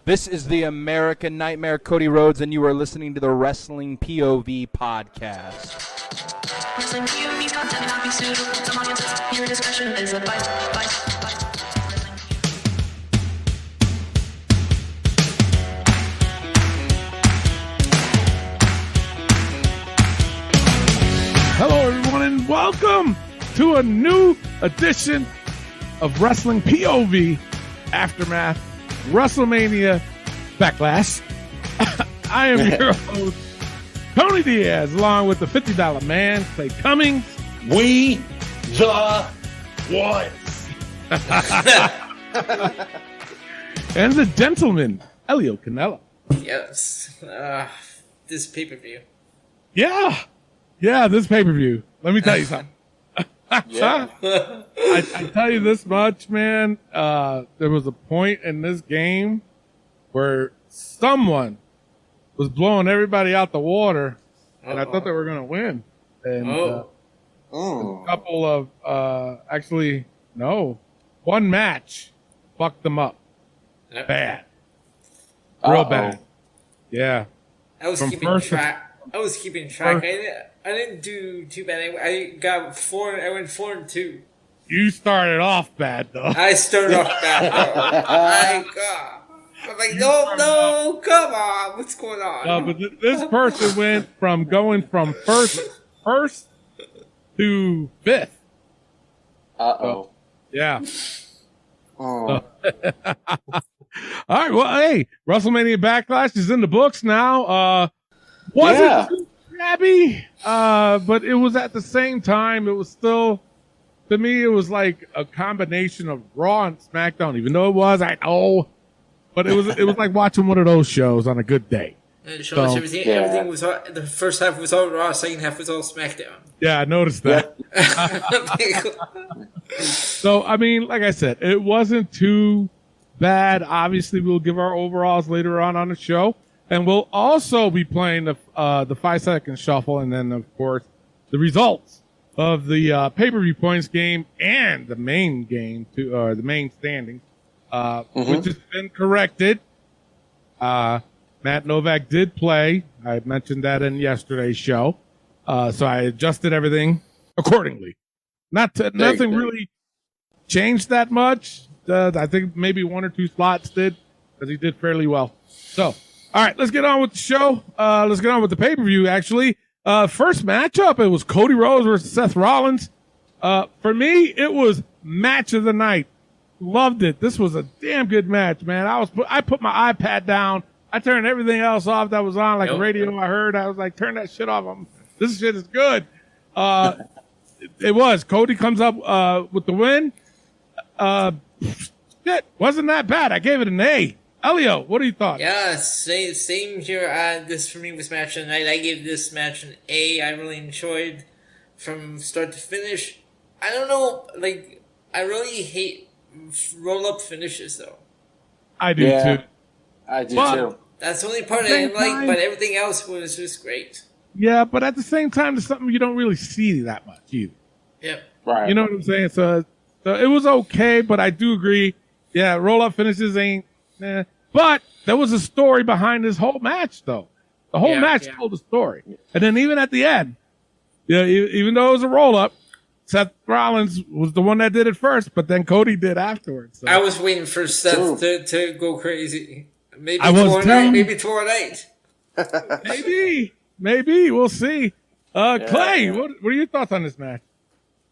This is the American Nightmare, Cody Rhodes, and you are listening to the Wrestling POV podcast. Wrestling POV content not be suitable to audiences. Your discretion is advised. Hello, everyone, and welcome to a new edition of Wrestling POV Aftermath WrestleMania Backlash. I am your host, Tony Diaz, along with the $50 man, Clay Cummings. We the ones. And the gentleman, Elio Canella. Yes. This pay-per-view. Yeah, this pay-per-view. Let me tell you something. Yeah. I tell you this much, man. There was a point in this game where someone was blowing everybody out the water, and I thought they were going to win. And a couple of, one match fucked them up. Bad. Real bad. Yeah. I was keeping track. I didn't do too bad. I went 4-2. You started off bad, though. I started off bad, though. My God. I'm like, no, come on. What's going on? No, but this person went from going from first to fifth. Uh-oh. Yeah. Oh. All right. Well, hey, WrestleMania Backlash is in the books now. Wasn't too shabby, but it was at the same time. It was still, to me, it was like a combination of Raw and SmackDown. Even though it was, I know, but it was like watching one of those shows on a good day. And it shows everything was all, the first half was all Raw, second half was all SmackDown. Yeah, I noticed that. So, I mean, like I said, it wasn't too bad. Obviously, we'll give our overalls later on the show. And we'll also be playing the 5-second shuffle, and then, of course, the results of the pay-per-view points game and the main game, the main standings, which has been corrected. Matt Novak did play. I mentioned that in yesterday's show. So I adjusted everything accordingly. Nothing really changed that much. I think maybe one or two slots did, because he did fairly well. So, all right, let's get on with the show. Let's get on with the pay-per-view, actually. First matchup, it was Cody Rhodes versus Seth Rollins. For me, it was match of the night. Loved it. This was a damn good match, man. I put my iPad down. I turned everything else off that was on, like radio I heard. I was like, turn that shit off. This shit is good. It was. Cody comes up with the win. Shit, wasn't that bad. I gave it an A. Elio, what do you thought? Yeah, same here. This for me was match of the night. I gave this match an A. I really enjoyed from start to finish. I don't know, like, I really hate roll-up finishes, though. I do, too. I do, too. That's the only part I didn't like, but everything else was just great. Yeah, but at the same time, it's something you don't really see that much either. Yep. Right. You know what I'm saying? So it was okay, but I do agree. Yeah, roll-up finishes ain't... But there was a story behind this whole match, though. The whole match told a story. And then even at the end, even though it was a roll-up, Seth Rollins was the one that did it first, but then Cody did afterwards. So. I was waiting for Seth to go crazy. Maybe tomorrow night. Maybe. We'll see. Clay, what are your thoughts on this match?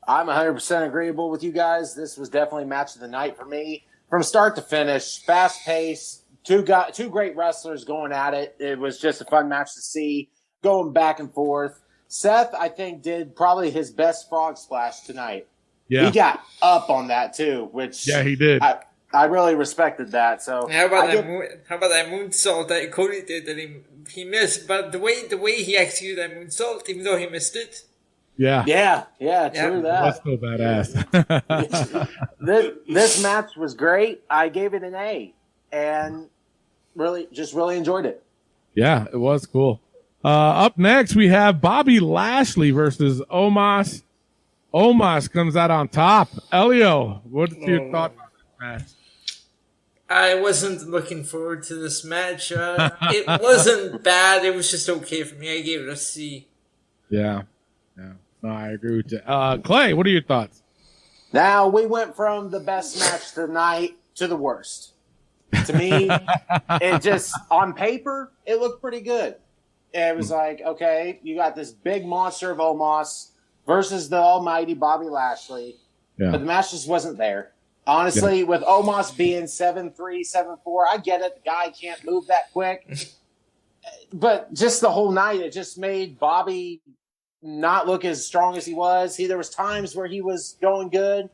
I'm 100% agreeable with you guys. This was definitely match of the night for me. From start to finish, fast pace, two great wrestlers going at it. It was just a fun match to see, going back and forth. Seth, I think, did probably his best frog splash tonight. Yeah. He got up on that, too, which... Yeah, he did. I really respected that. So how about that moonsault that Cody did that he missed? But the way he executed that moonsault, even though he missed it... Yeah, true that. That's so badass. This match was great. I gave it an A, and really enjoyed it. Yeah, it was cool. Up next, we have Bobby Lashley versus Omos. Omos comes out on top. Elio, what's your thought on this match? I wasn't looking forward to this match. It wasn't bad. It was just okay for me. I gave it a C. Yeah. No, I agree with you. Clay, what are your thoughts? Now, we went from the best match tonight to the worst. To me, it just, on paper, it looked pretty good. It was like, okay, you got this big monster of Omos versus the almighty Bobby Lashley. Yeah. But the match just wasn't there. Honestly, with Omos being 7'3", 7'4", I get it. The guy can't move that quick. But just the whole night, it just made Bobby not look as strong as he was. There was times where he was going good,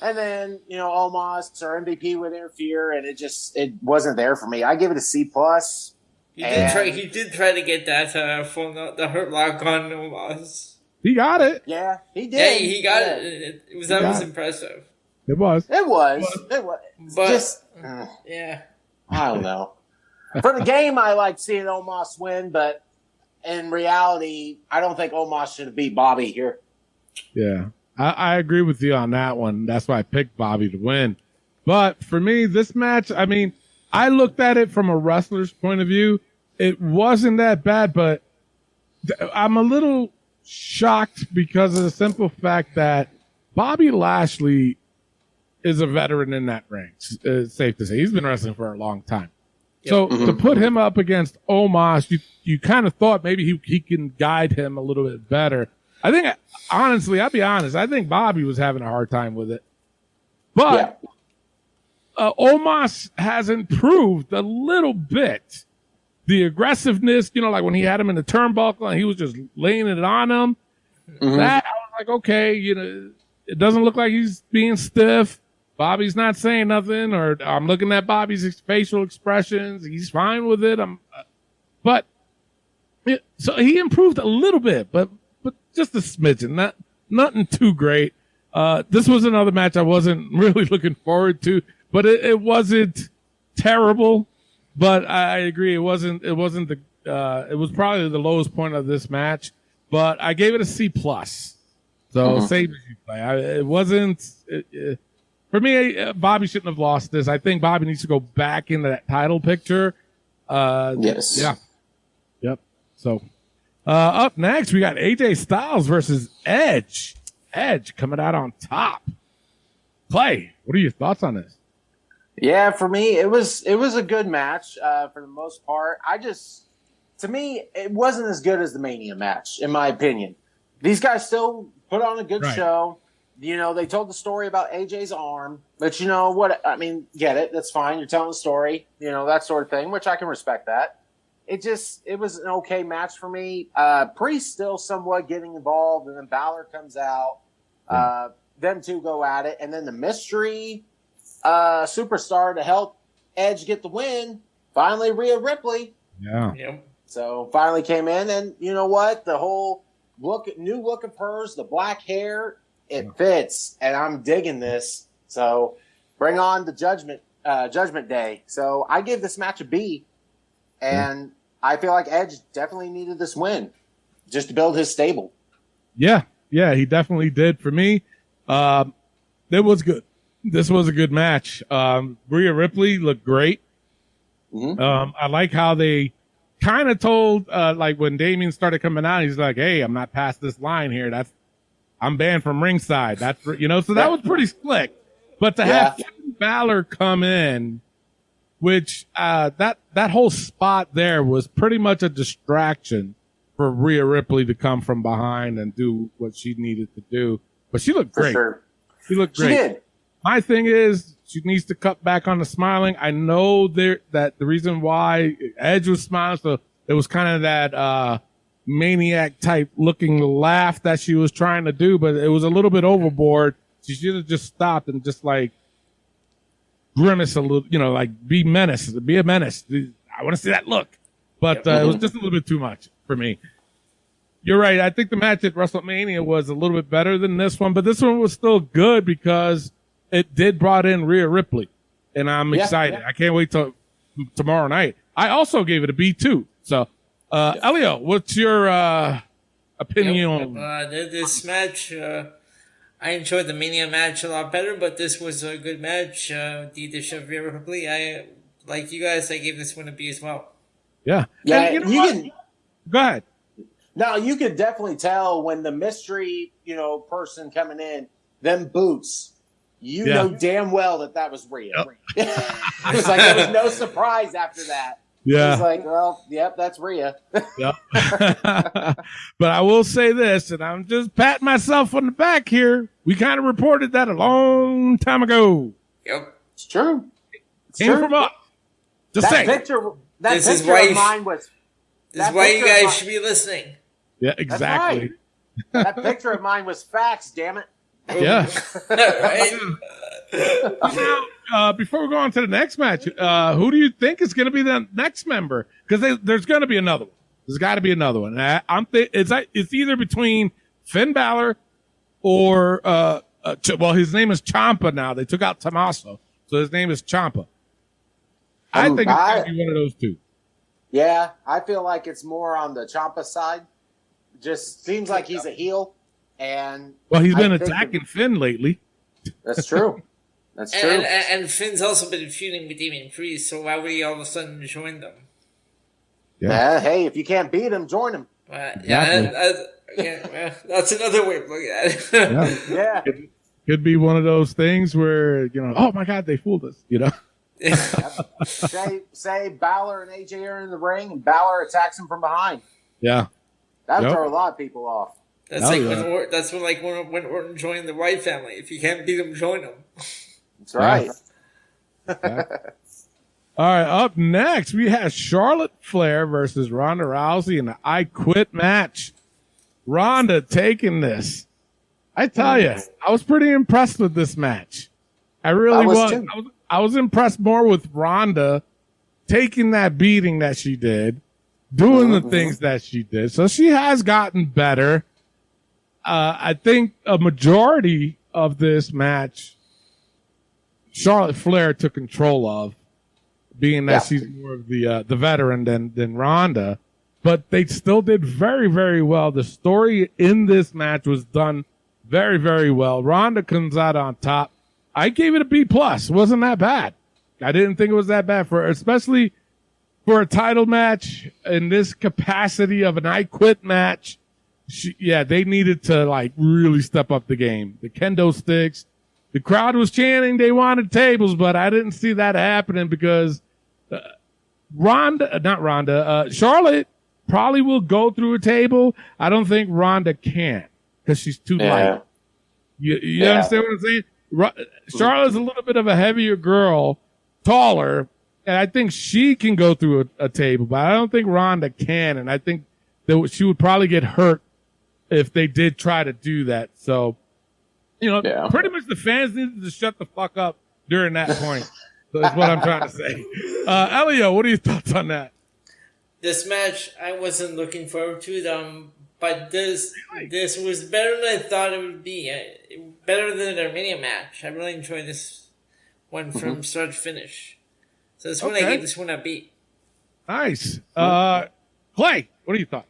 and then Omos or MVP would interfere, and it wasn't there for me. I give it a C+. He did try to get that the Hurt Lock on Omos. He got it. Yeah, he did. Yeah, he got it. That was impressive. It was. It was. But just yeah, I don't know. For the game, I like seeing Omos win, but in reality, I don't think Omos should have beat Bobby here. Yeah, I agree with you on that one. That's why I picked Bobby to win. But for me, this match, I mean, I looked at it from a wrestler's point of view. It wasn't that bad, but I'm a little shocked because of the simple fact that Bobby Lashley is a veteran in that ring. It's safe to say. He's been wrestling for a long time. So to put him up against Omos, you kind of thought maybe he can guide him a little bit better. I think, honestly, I'll be honest, I think Bobby was having a hard time with it. But Omos has improved a little bit. The aggressiveness, like when he had him in the turnbuckle and he was just laying it on him, that I was like, okay, it doesn't look like he's being stiff. Bobby's not saying nothing, or I'm looking at Bobby's facial expressions. He's fine with it. So he improved a little bit, but just a smidgen, nothing too great. This was another match I wasn't really looking forward to, but it wasn't terrible. But I agree, it was probably the lowest point of this match. But I gave it a C+. So same as you play. It wasn't. For me, Bobby shouldn't have lost this. I think Bobby needs to go back into that title picture. Yes. Yeah. Yep. So, up next, we got AJ Styles versus Edge. Edge coming out on top. Clay, what are your thoughts on this? Yeah, for me, it was a good match for the most part. To me, it wasn't as good as the Mania match, in my opinion. These guys still put on a good show. They told the story about AJ's arm, but get it. That's fine. You're telling the story, that sort of thing, which I can respect that. It was an okay match for me. Priest still somewhat getting involved, and then Balor comes out. Them two go at it, and then the mystery superstar to help Edge get the win, finally Rhea Ripley. Yeah. Yep. So finally came in, and you know what? The whole new look of hers, the black hair, it fits, and I'm digging this. So bring on the Judgment Day. So I give this match a B, and I feel like Edge definitely needed this win just to build his stable. Yeah, he definitely did. For me, it was good. This was a good match. Rhea Ripley looked great. I like how they kind of told, like when Damien started coming out, he's like, hey, I'm not past this line here. I'm banned from ringside. So that was pretty slick. But to have Finn Balor come in, which, that whole spot there was pretty much a distraction for Rhea Ripley to come from behind and do what she needed to do. But she looked great. For sure. She looked great. She did. My thing is, she needs to cut back on the smiling. I know that the reason why Edge was smiling, so it was kind of that, maniac type looking laugh that she was trying to do, but it was a little bit overboard. She should have just stopped and just like grimace a little, like be a menace. I want to see that look, but it was just a little bit too much for me. You're right. I think the match at WrestleMania was a little bit better than this one, but this one was still good because it did brought in Rhea Ripley, and I'm excited. I can't wait till tomorrow night. I also gave it a B too. So, Elio, what's your opinion on this match? I enjoyed the Mania match a lot better, but this was a good match. The addition of Rhea Ripley, like you guys, I gave this one a B as well. Yeah. Yeah, And you know what? Go ahead. Now you could definitely tell when the mystery, person coming in, them boots. You know damn well that was Rhea. Yep. It was like there was no surprise after that. Yeah. It was like, well, yep, that's Rhea. Yep. But I will say this, and I'm just patting myself on the back here. We kind of reported that a long time ago. Yep. It's true. Came from us. Just saying. This is picture why of mine was. This is why you guys should be listening. Yeah, exactly. Right. That picture of mine was facts, damn it. Yeah. Right? Now, before we go on to the next match, who do you think is going to be the next member? Because there's going to be another one. There's got to be another one. It's either between Finn Balor or his name is Ciampa now. They took out Tommaso, so his name is Ciampa. I think it's going to be one of those two. Yeah, I feel like it's more on the Ciampa side. Just seems like he's a heel, and he's been attacking Finn lately. That's true. That's true. And Finn's also been feuding with Damian Priest, so why would he all of a sudden join them? Yeah. Hey, if you can't beat him, join him. That's another way of looking at it. Yeah. Could be one of those things where, oh my God, they fooled us, Say Balor and AJ are in the ring, and Balor attacks him from behind. Yeah. That would throw a lot of people off. That's when Orton joined the Wright family. If you can't beat him, join him. That's right. Yeah. All right, up next, we have Charlotte Flair versus Ronda Rousey in the I Quit match. Ronda taking this. I tell you, I was pretty impressed with this match. I really was. I was impressed more with Ronda taking that beating that she did, doing the things that she did. So she has gotten better. I think a majority of this match, Charlotte Flair took control of, being that she's more of the veteran than Ronda. But they still did very, very well. The story in this match was done very, very well. Ronda comes out on top. I gave it a B+. Wasn't that bad. I didn't think it was that bad especially for a title match in this capacity of an I Quit match. They needed to really step up the game. The kendo sticks. The crowd was chanting they wanted tables, but I didn't see that happening because Charlotte probably will go through a table. I don't think Ronda can because she's too light. You understand what I'm saying? Charlotte's a little bit of a heavier girl, taller, and I think she can go through a table, but I don't think Ronda can, and I think that she would probably get hurt if they did try to do that. So, pretty much the fans needed to shut the fuck up during that point. So that's what I'm trying to say. Elio, what are your thoughts on that? This match, I wasn't looking forward to them, but this was better than I thought it would be. Better than their Mania match. I really enjoyed this one from start to finish. So this one, I gave this one a B. Nice. Clay, what do you thought?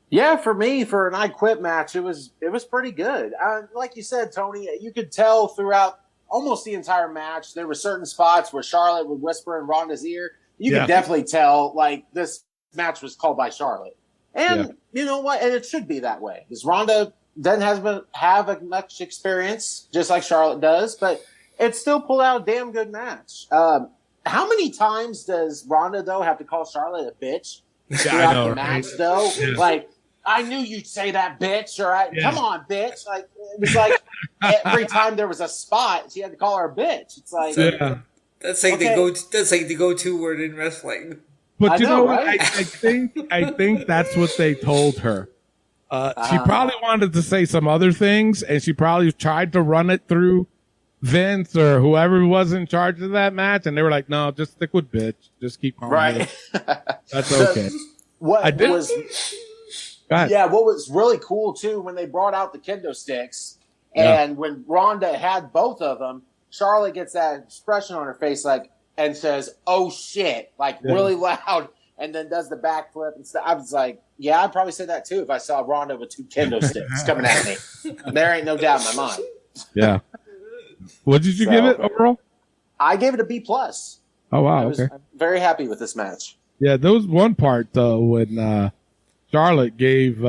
Yeah, for me, for an I Quit match, it was pretty good. Like you said, Tony, you could tell throughout almost the entire match, there were certain spots where Charlotte would whisper in Ronda's ear. You could definitely tell, this match was called by Charlotte. And you know what? And it should be that way. Because Ronda doesn't have much experience, just like Charlotte does, but it still pulled out a damn good match. How many times does Ronda, though, have to call Charlotte a bitch throughout the match, though? Yeah. I knew you'd say that, bitch, or come on, bitch. It was every time there was a spot, she had to call her a bitch. It's that's the go-to word in wrestling. But you know what? Right? I think that's what they told her. She probably wanted to say some other things, and she probably tried to run it through Vince or whoever was in charge of that match, and they were like, "No, just stick with bitch. Just keep calling her. That's okay." What was really cool too when they brought out the kendo sticks, and when Ronda had both of them, Charlotte gets that expression on her face and says, "Oh shit," really loud. and then does the backflip and stuff. I was like, yeah, I'd probably say that too if I saw Ronda with 2 kendo sticks coming at me. There ain't no doubt in my mind. Yeah. What did you give it overall? I gave it a B+. Oh, wow. Okay. I'm very happy with this match. Yeah, there was one part, though, when Charlotte gave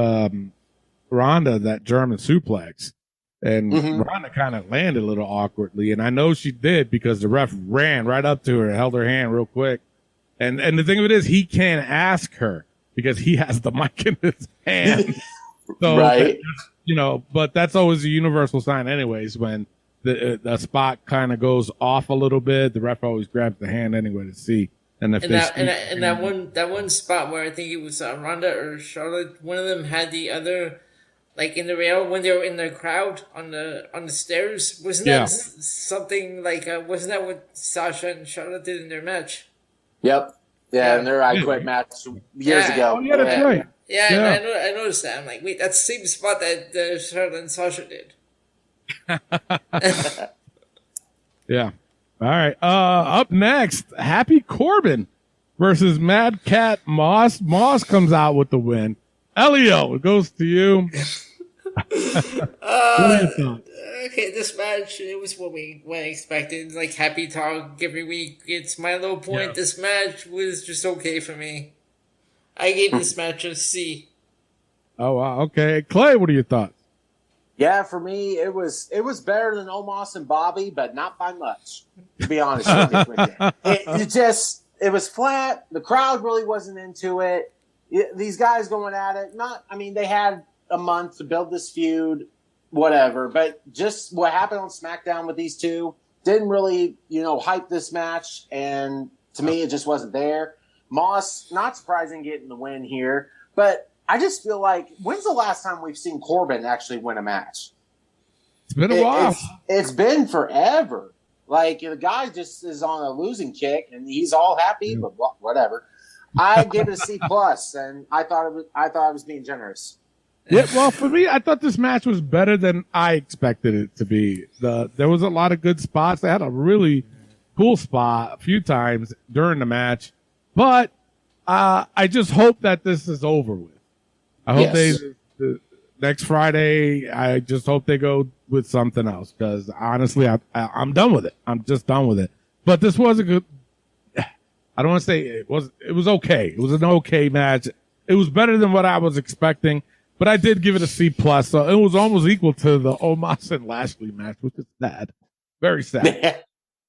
Ronda that German suplex. And Ronda kind of landed a little awkwardly. And I know she did because the ref ran right up to her and held her hand real quick. And the thing of it is, he can't ask her because he has the mic in his hand. So, right. But that's always a universal sign anyways. When the spot kind of goes off a little bit, the ref always grabs the hand anyway to see. And that one spot where I think it was Ronda or Charlotte, one of them had the other, like in the rail when they were in the crowd on the stairs. Wasn't that something like? Wasn't that what Sasha and Charlotte did in their match? Yep. Yeah, and their I Quit match years ago. Oh, yeah, that's right. Yeah. I noticed that. I'm like, wait, that's the same spot that Charlotte and Sasha did. Yeah. All right. Up next, Happy Corbin versus Mad Cat Moss. Moss comes out with the win. Elio, it goes to you. Okay, this match, it was what I expected. Like, happy talk every week. It's my low point. Yeah. This match was just okay for me. I gave this match a C. Oh, wow. Okay. Clay, what are your thoughts? Yeah, for me, it was better than Omos and Bobby, but not by much, to be honest with you. It was flat. The crowd really wasn't into it. These guys going at it, they had a month to build this feud, whatever. But just what happened on SmackDown with these two didn't really, hype this match. And to me, it just wasn't there. Moss, not surprising getting the win here. But I just feel like, when's the last time we've seen Corbin actually win a match? It's been a while. It's been forever. Like, the guy just is on a losing kick, and he's all happy, but whatever. I give it a C+, and I thought I was being generous. Yeah, well, for me, I thought this match was better than I expected it to be. There was a lot of good spots. They had a really cool spot a few times during the match, but I just hope that this is over with. I hope the next Friday, I just hope they go with something else because honestly, I'm done with it. I'm just done with it. But this was a good. I don't want to say it was okay. It was an okay match. It was better than what I was expecting, but I did give it a C+. So it was almost equal to the Omos and Lashley match, which is sad. Very sad.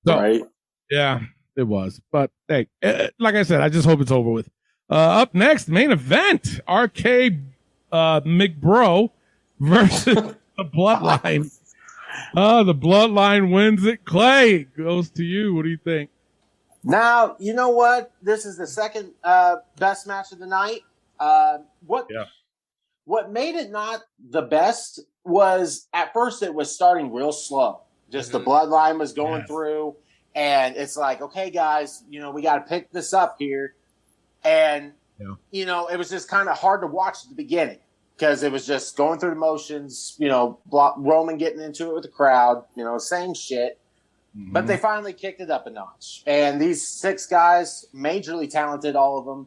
So, right. Yeah, it was. But hey, like I said, I just hope it's over with. Up next, main event, RK McBro versus the Bloodline. The Bloodline wins it. Clay, goes to you. What do you think? Now, you know what? This is the second best match of the night. What made it not the best was, at first, it was starting real slow. Just the Bloodline was going through, and it's like, okay, guys, we got to pick this up here. And, it was just kind of hard to watch at the beginning because it was just going through the motions, Roman getting into it with the crowd, same shit. But they finally kicked it up a notch. And these 6 guys, majorly talented, all of them,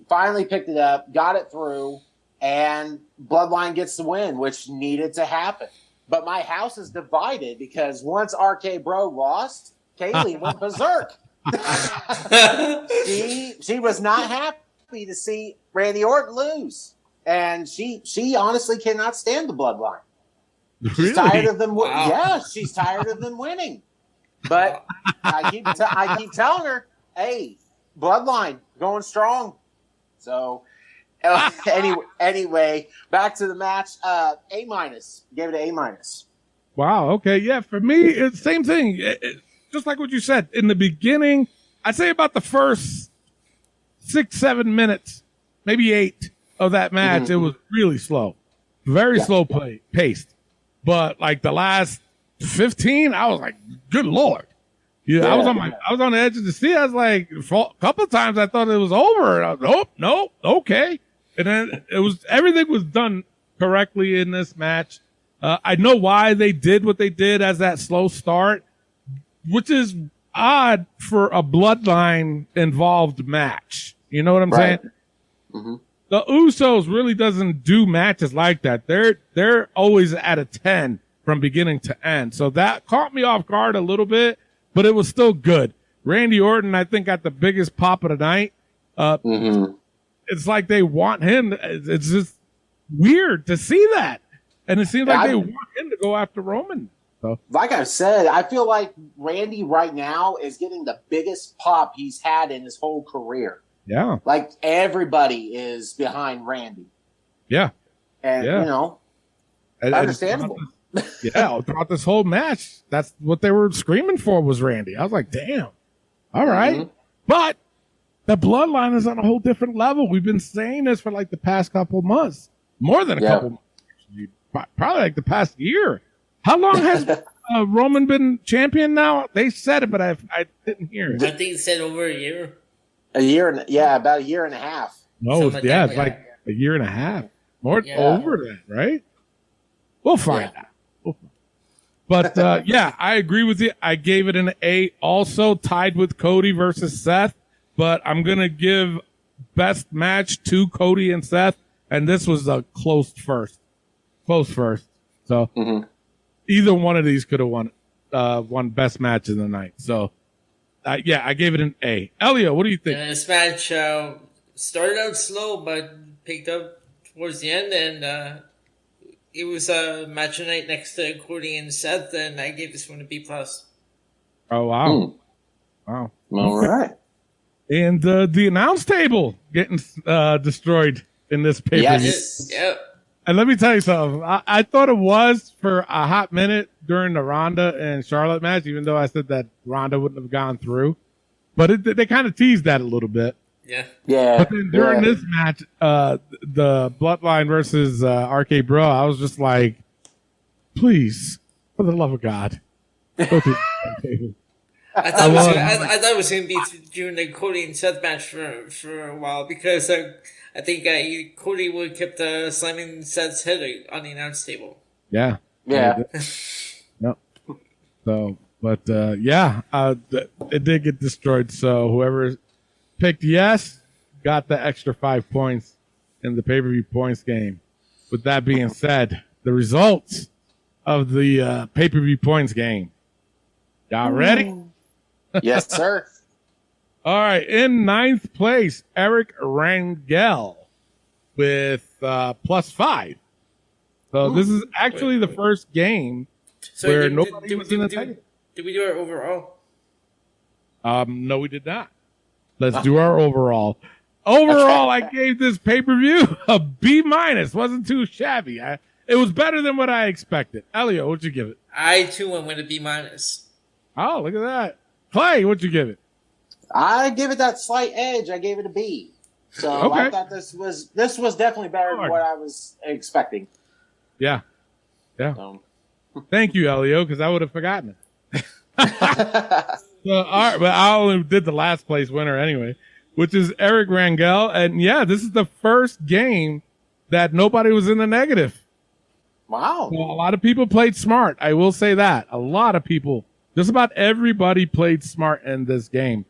finally picked it up, got it through, and Bloodline gets the win, which needed to happen. But my house is divided because once RK Bro lost, Kaylee went berserk. She was not happy to see Randy Orton lose. And she honestly cannot stand the Bloodline. She's tired of them. Wow. Yeah, she's tired of them winning. But I keep telling her, hey, Bloodline going strong. So anyway, back to the match. A-. Gave it an A-. Wow. Okay. Yeah. For me, it's the same thing. Just like what you said in the beginning, I'd say about the first 6-7 minutes, maybe 8 of that match, it was really slow, very slow paced. But like the last 15, I was like, good Lord. Yeah, I was on the edge of the seat. I was like, for a couple of times I thought it was over. I was, nope, okay. And then everything was done correctly in this match. I know why they did what they did as that slow start, which is odd for a Bloodline involved match. You know what I'm Right. saying? Mm-hmm. The Usos really doesn't do matches like that. They're always at a 10 from beginning to end. So that caught me off guard a little bit, but it was still good. Randy Orton, I think, got the biggest pop of the night. It's like they want him. It's just weird to see that. And it seems like they want him to go after Roman. So, like I said, I feel like Randy right now is getting the biggest pop he's had in his whole career. yeah. Like everybody is behind Randy. Yeah. And, Yeah. you know, understandable. Throughout this whole match, that's what they were screaming for was Randy. I was like, damn. All right. But the bloodline is on a whole different level. We've been saying this for like the past couple months. More than a couple months. Probably like the past year. How long has Roman been champion now? They said it, but I didn't hear it. I think it said over a year. About a year and a half. No, Something it's like like a year and a half. More Yeah. over that, right? We'll find out. But I agree with you. I gave it an A. Also tied with Cody versus Seth, but I'm gonna give best match to Cody and Seth, and this was a close first. So either one of these could have won best match of the night. So I gave it an A. Elio, what do you think? And this match started out slow, but picked up towards the end, and it was a match of the night next to Cody and Seth, and I gave this one a B+. Oh wow, wow! All right. And the announce table getting destroyed in this pay-per-view. Yes. Yep. And let me tell you something. I thought it was for a hot minute during the Ronda and Charlotte match, even though I said that Ronda wouldn't have gone through. But they kind of teased that a little bit. Yeah. Yeah. But then during this match, the Bloodline versus RK Bro, I was just like, please, for the love of God, go to the table. I thought it was going to be during the Cody and Seth match for a while because I think Cody would have kept slamming Seth's head on the announce table. Yeah. Yeah. No. So, but it did get destroyed. So whoever picked yes got the extra 5 points in the pay-per-view points game. With that being said, the results of the pay-per-view points game. Y'all ready? Yes, sir. All right. In ninth place, Eric Rangel with +5. So this is actually the first game where nobody was in the title. Did we do our overall? No, we did not. Let's do our overall. Overall, I gave this pay-per-view a B-. Wasn't too shabby. It was better than what I expected. Elio, what'd you give it? I too went with a B-. Oh, look at that. Clay, what'd you give it? I give it that slight edge. I gave it a B. So Okay. I thought this was definitely better than what I was expecting. Yeah. Yeah. So. Thank you, Elio, because I would have forgotten it. So, all right, but I only did the last place winner anyway, which is Eric Rangel. And yeah, this is the first game that nobody was in the negative. Wow. So a lot of people played smart. I will say that. A lot of people, just about everybody played smart in this game.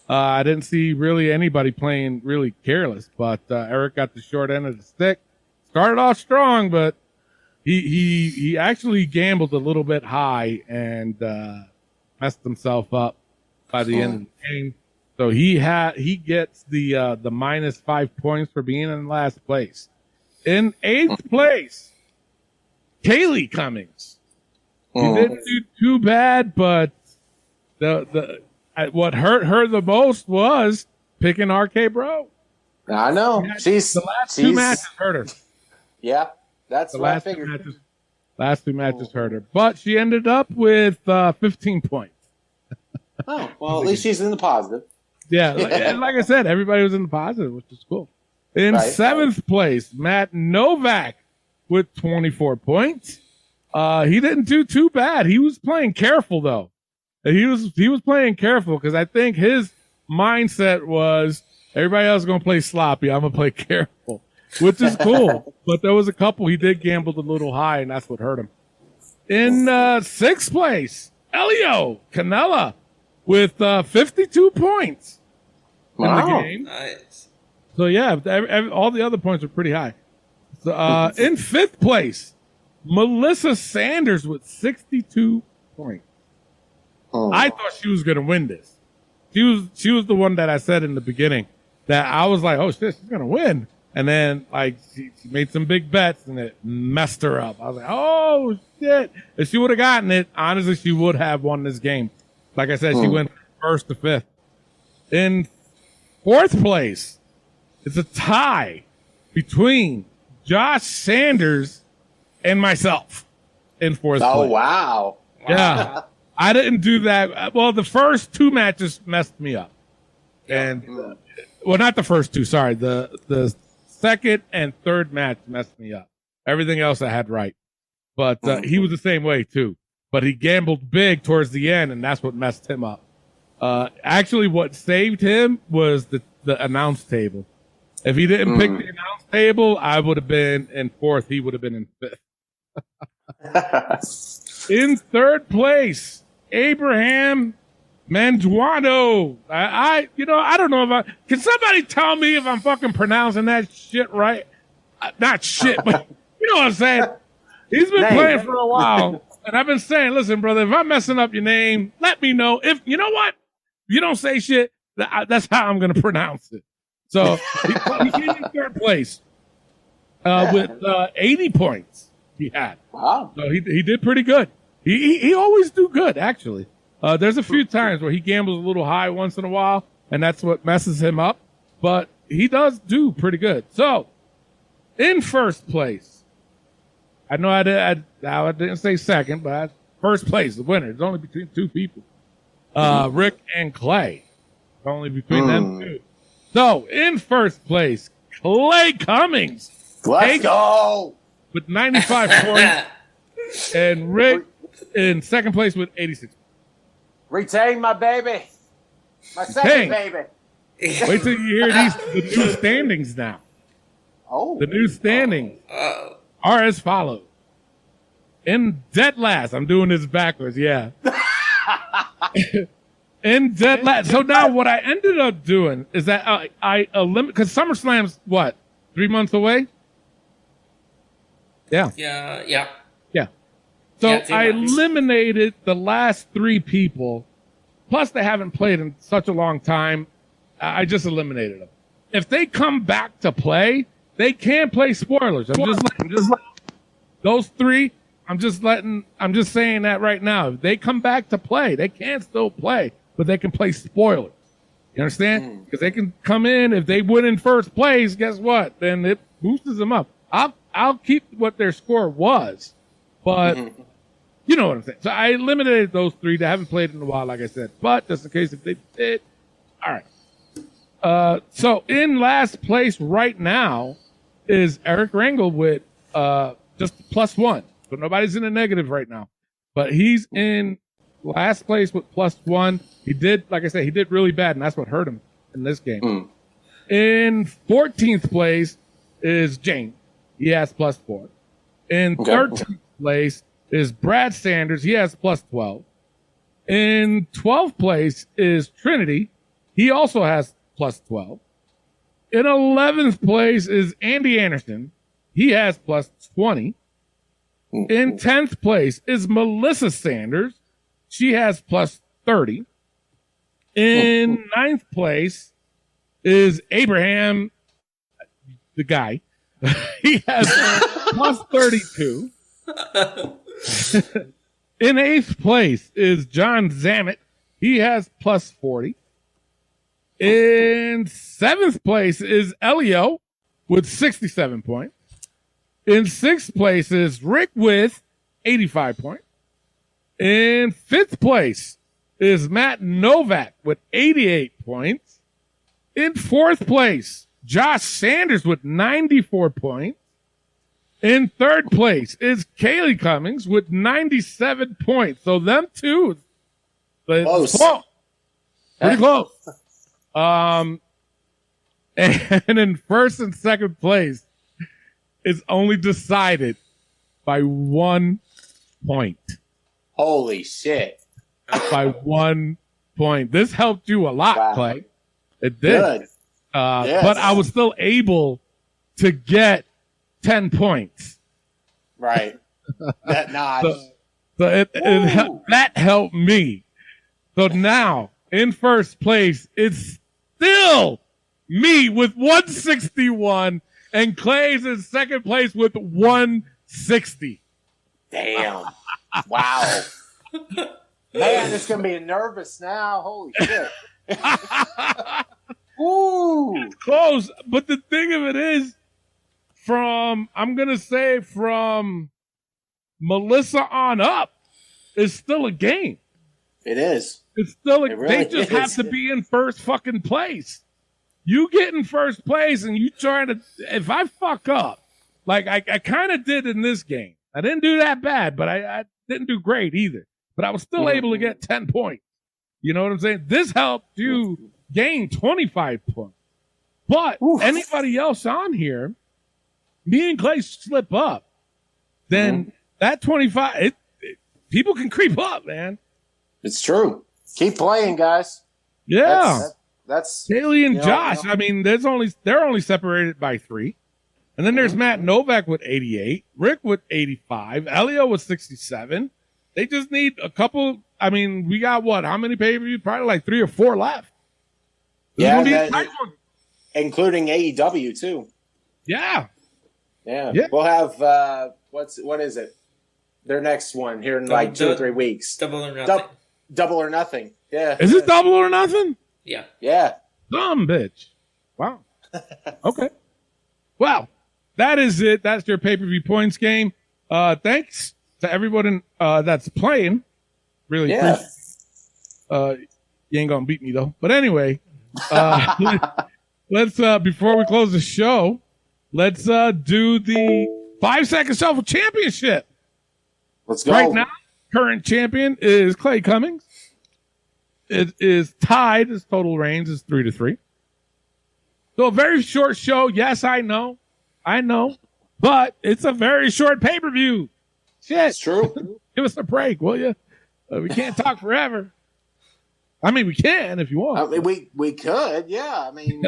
I didn't see really anybody playing really careless, but Eric got the short end of the stick. Started off strong, but he actually gambled a little bit high and messed himself up by the end of the game. So he gets the -5 points for being in last place. In 8th place, Kaylee Cummings. She didn't do too bad, but what hurt her the most was picking RK Bro. I know. The last two matches hurt her. Yeah, that's The what I last two figured. matches hurt her, but she ended up with 15 points. Oh, well, at least she's in the positive. Yeah, like I said, everybody was in the positive, which is cool. In 7th place, Matt Novak with 24 points. He didn't do too bad. He was playing careful though. He was playing careful because I think his mindset was everybody else is going to play sloppy. I'm going to play careful, which is cool. But there was a couple he did gamble a little high, and that's what hurt him. In 6th place, Elio Canella with 52 points. in the game. Nice. So yeah, all the other points are pretty high. So in 5th place, Melissa Sanders with 62 points. I thought she was going to win this. She was the one that I said in the beginning that I was like, oh shit, she's going to win. And then like she made some big bets and it messed her up. I was like, oh shit. If she would have gotten it, honestly, she would have won this game. Like I said, she went 1st to 5th. In 4th place, it's a tie between Josh Sanders and myself in 4th place. Oh, wow. Yeah. I didn't do that. Well, the first 2 matches messed me up. And, well, not the first 2, sorry. The 2nd and 3rd match messed me up. Everything else I had right. But he was the same way, too. But he gambled big towards the end, and that's what messed him up. Actually, what saved him was the announce table. If he didn't pick the announce table, I would have been in 4th. He would have been in 5th. In 3rd place, Abraham Manduano. I don't know can somebody tell me if I'm fucking pronouncing that shit right? Not shit, but you know what I'm saying? He's been playing for a while. And I've been saying, listen, brother, if I'm messing up your name, let me know. If you know what? If you don't say shit, that's how I'm going to pronounce it. So he came in 3rd place with 80 points he had. Wow. So he did pretty good. He always do good, actually. There's a few times where he gambles a little high once in a while, and that's what messes him up. But he does do pretty good. So, in 1st place, I know I didn't say 2nd, but 1st place, the winner. It's only between 2 people. Rick and Clay. Only between them 2. So, in 1st place, Clay Cummings. Let's go! With 95 points. And Rick in 2nd place with 86. Retain my baby. My second baby. Wait till you hear the new standings now. Oh. The new standings are as follows. In dead last, I'm doing this backwards, yeah. In dead last. So now what I ended up doing is that I eliminate, because SummerSlam's what, 3 months away? Yeah. Yeah. So Yeah, I eliminated the last 3 people. Plus, they haven't played in such a long time. I just eliminated them. If they come back to play, they can play spoilers. I'm just those 3. I'm just saying that right now. If they come back to play, they can still play, but they can play spoilers. You understand? Because they can come in. If they win in 1st place, guess what? Then it boosts them up. I'll keep what their score was, but you know what I'm saying. So I eliminated those 3 that haven't played in a while, like I said. But just in case if they did, all right. So in last place right now is Eric Rangel with just +1. So nobody's in the negative right now, but he's in last place with +1. He did, like I said, he did really bad, and that's what hurt him in this game. In 14th place is James. He has +4. In 13th place is Brad Sanders. He has +12. In 12th place is Trinity. He also has +12. In 11th place is Andy Anderson. He has +20. In 10th place is Melissa Sanders. She has +30. In 9th place is Abraham, the guy. He has +32. In 8th place is John Zammit. He has +40. In 7th place is Elio with 67 points. In 6th place is Rick with 85 points. In 5th place is Matt Novak with 88 points. In 4th place, Josh Sanders with 94 points. In 3rd place is Kaylee Cummings with 97 points. So them 2. Close. Pretty close. And in 1st and 2nd place is only decided by 1 point. Holy shit. By 1 point. This helped you a lot, Wow. Clay. It did. Good. Yes. But I was still able to get 10 points. Right. That notch. So that helped me. So now, in first place, it's still me with 161, and Clay's in second place with 160. Damn. Wow. Man, it's going to be nervous now. Holy shit. Ooh. Close. But the thing of it is, I'm going to say from Melissa on up, is still a game. It is. It's still They just have to be in first fucking place. You get in first place and you trying to, if I fuck up, like I kind of did in this game. I didn't do that bad, but I didn't do great either. But I was still able to get 10 points. You know what I'm saying? This helped you gain 25 points. But anybody else on here, me and Clay slip up, then that 25, people can creep up, man. It's true. Keep playing, guys. Yeah. That's Haley and Josh. I mean, they're only separated by 3. And then there's Matt Novak with 88, Rick with 85, Elio with 67. They just need a couple. I mean, we got what? How many pay-per-views? Probably like 3 or 4 left. Including AEW too. Yeah. We'll have what is it? Their next one here in like 2 or 3 weeks. Double or Nothing. Double or Nothing. Yeah. Is it Double or Nothing? Yeah. Yeah. Dumb bitch. Wow. Okay. Well, that is it. That's your pay-per-view points game. Thanks to everyone that's playing. Really appreciate it. You ain't gonna beat me though. But anyway, let's before we close the show, let's do the 5-second shuffle championship. Let's go. Right now, current champion is Clay Cummings. It is tied. His total reigns is 3-3. So a very short show. Yes, I know, but it's a very short pay-per-view. Shit, it's true. Give us a break, will you? We can't talk forever. I mean, we can if you want. I mean, we could, yeah. I mean,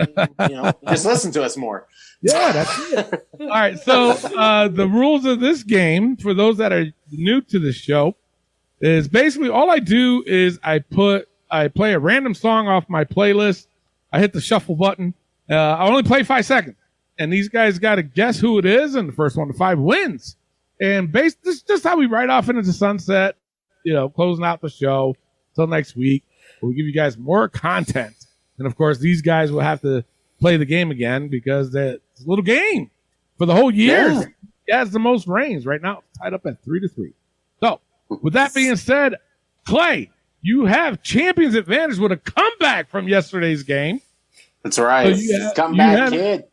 just listen to us more. Yeah, that's it. All right, so the rules of this game, for those that are new to the show, is basically all I do is I play a random song off my playlist. I hit the shuffle button. I only play 5 seconds, and these guys got to guess who it is, and the first one to 5 wins. And this is just how we ride off into the sunset, closing out the show. Till next week, we'll give you guys more content. And of course, these guys will have to play the game again because it's a little game for the whole year. Yeah, it's the most reigns right now, tied up at 3-3. So, with that being said, Clay, you have champion's advantage with a comeback from yesterday's game. That's right. So comeback kid.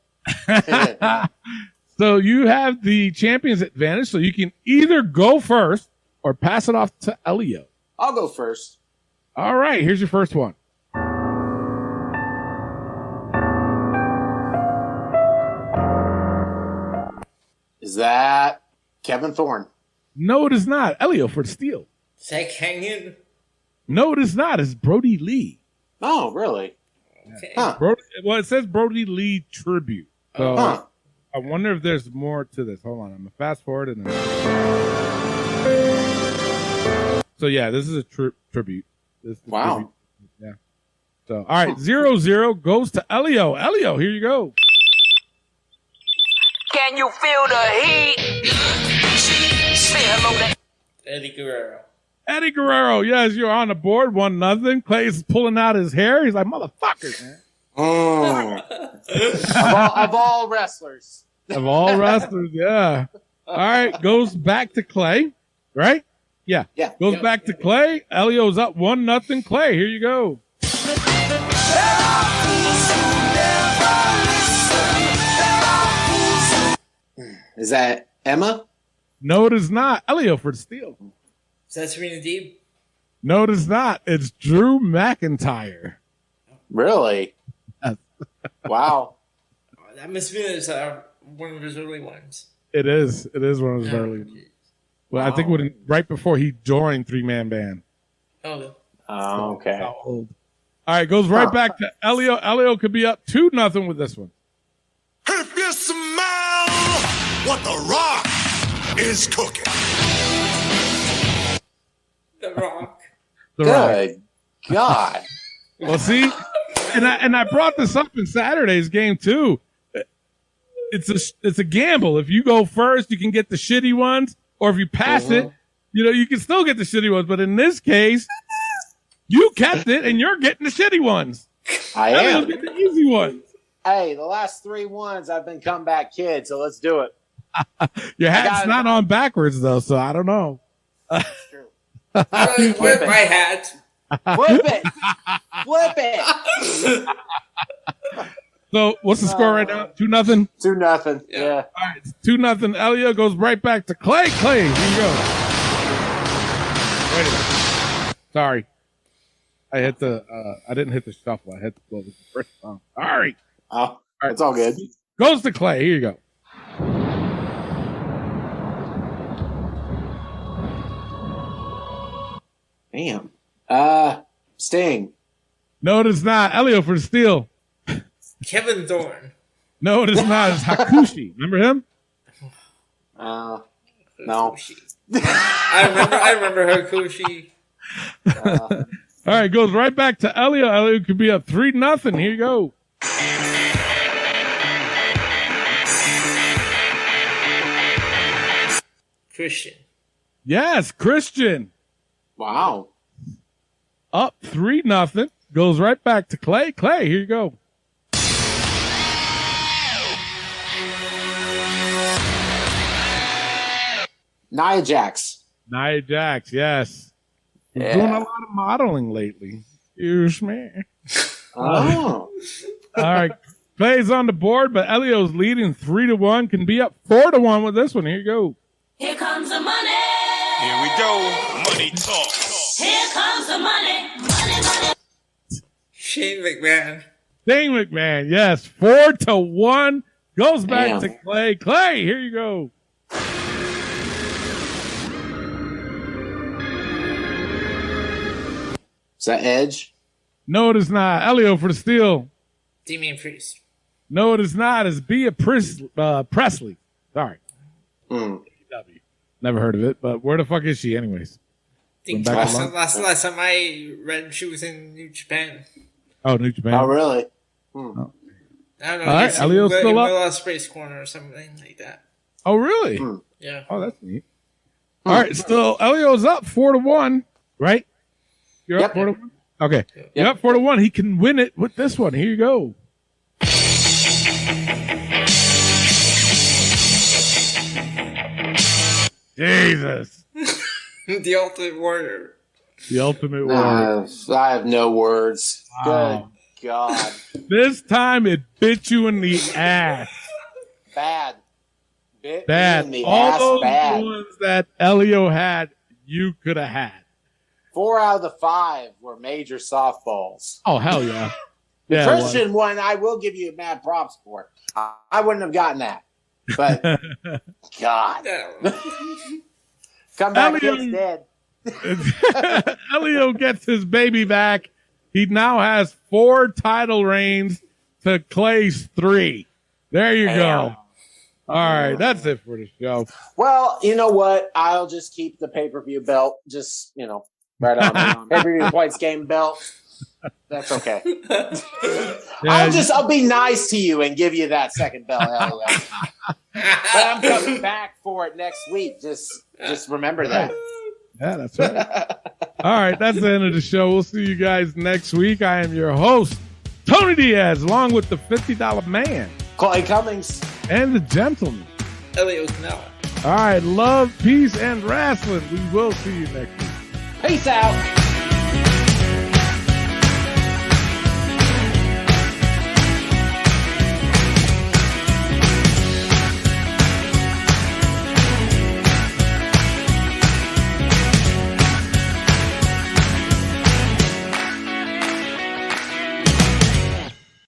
So you have the champion's advantage, so you can either go first or pass it off to Elio. I'll go first. All right, here's your first one. Is that Kevin Thorne? No, it is not. Elio for the steal. Zach Hangin? No, it is not. It's Brody Lee. Oh, really? Okay. Huh. It says Brody Lee tribute. So I wonder if there's more to this. Hold on, I'm gonna fast forward and then. So yeah, this is a tribute. Wow. Tribute. Yeah. So all right, 0-0 goes to Elio. Elio, here you go. Can you feel the heat? Say hello to Eddie Guerrero. Eddie Guerrero, yes, you're on the board. 1-0. Clay's pulling out his hair. He's like, motherfuckers, man. Of all wrestlers. Of all wrestlers, yeah. All right, goes back to Clay, right? Yeah. Goes back to Clay. Elio's up 1-0. Clay, here you go. Is that Emma? No, it is not. Elio for the steal. Is that Serena Deeb? No, it is not. It's Drew McIntyre. Really? Wow. That must be one of his early ones. It is. It is one of his early. Well, I think right before he joined 3-Man Band. Oh. Oh, okay. How old? All right, goes right back to Elio. Elio could be up 2-0 with this one. If you smell what The Rock is cooking. The Rock. The Rock. Good God. Well, see, and I brought this up in Saturday's game too. It's a gamble. If you go first, you can get the shitty ones, or if you pass it, you can still get the shitty ones. But in this case, you kept it, and you're getting the shitty ones. I am. Get the easy ones. Hey, the last 3 ones, I've been comeback kid, so let's do it. Your hat's not on backwards though, so I don't know. It's true. Where's my hat? Flip it. Flip it. So what's the score right now? 2-0? 2-0. Yeah. All right, it's 2-0. Elio goes right back to Clay. Clay, here you go. Ready. Sorry. I didn't hit the shuffle. I hit the first song. All right. Oh, it's all good. Goes to Clay. Here you go. Damn. Sting. No, it is not. Elio for the steal. Kevin Thorne. No, it is not. It's Hakushi. Remember him? No. I remember Hakushi. All right, goes right back to Elio. Elio could be up 3-0. Here you go. Christian. Yes, Christian. Wow. Up 3-0. Goes right back to Clay. Clay, here you go. Nia Jax. Nia Jax, yes. He's Yeah. doing a lot of modeling lately. Excuse me. Oh. All right. Clay's on the board, but Elio's leading 3-1. Can be up 4-1 with this one. Here you go. Here comes the money. Here we go. Money talk. Here comes the money. Money. Shane McMahon. Shane McMahon, yes. 4-1. Goes back Damn. to Clay. Clay, here you go. Is that Edge? No, it is not. Elio for the steal. Damian Priest. No, it is not. It's Presley. Sorry. Mm. Never heard of it, but where the fuck is she anyways? I think Went back last time I read she was in New Japan. Oh, New Japan. Oh, really? I don't know. All I right, guess Elio's in still up. Will Ospreay's corner or something like that. Oh, really? Yeah. Oh, that's neat. All right, still Elio's up 4-1, right? You're up Yep. 4-1? Okay. You're up 4-1. He can win it with this one. Here you go. Jesus. The Ultimate Warrior. The Ultimate Warrior. I have no words. Wow. Good God. This time it bit you in the ass. Bad. Bit Bad. in the All ass those bad. ones that Elio had, you could have had. 4 out of the 5 were major softballs. Oh, hell yeah. The Yeah, it was. Christian one, I will give you mad props for. I wouldn't have gotten that. But, God. Come back, Elio- kid's dead. Elio gets his baby back. He now has 4 title reigns to Clay's 3. There you go. All right, that's it for the show. Well, you know what? I'll just keep the pay-per-view belt. Just, right on. Pay-per-view points game belt. That's okay. I'll be nice to you and give you that second belt, Elio. But I'm coming back for it next week. Just remember that. Yeah, that's right. All right, that's the end of the show. We'll see you guys next week. I am your host, Tony Diaz, along with the $50 man Clay Cummings. and the gentleman. Elio Canella. All right, love, peace, and wrestling. We will see you next week. Peace out.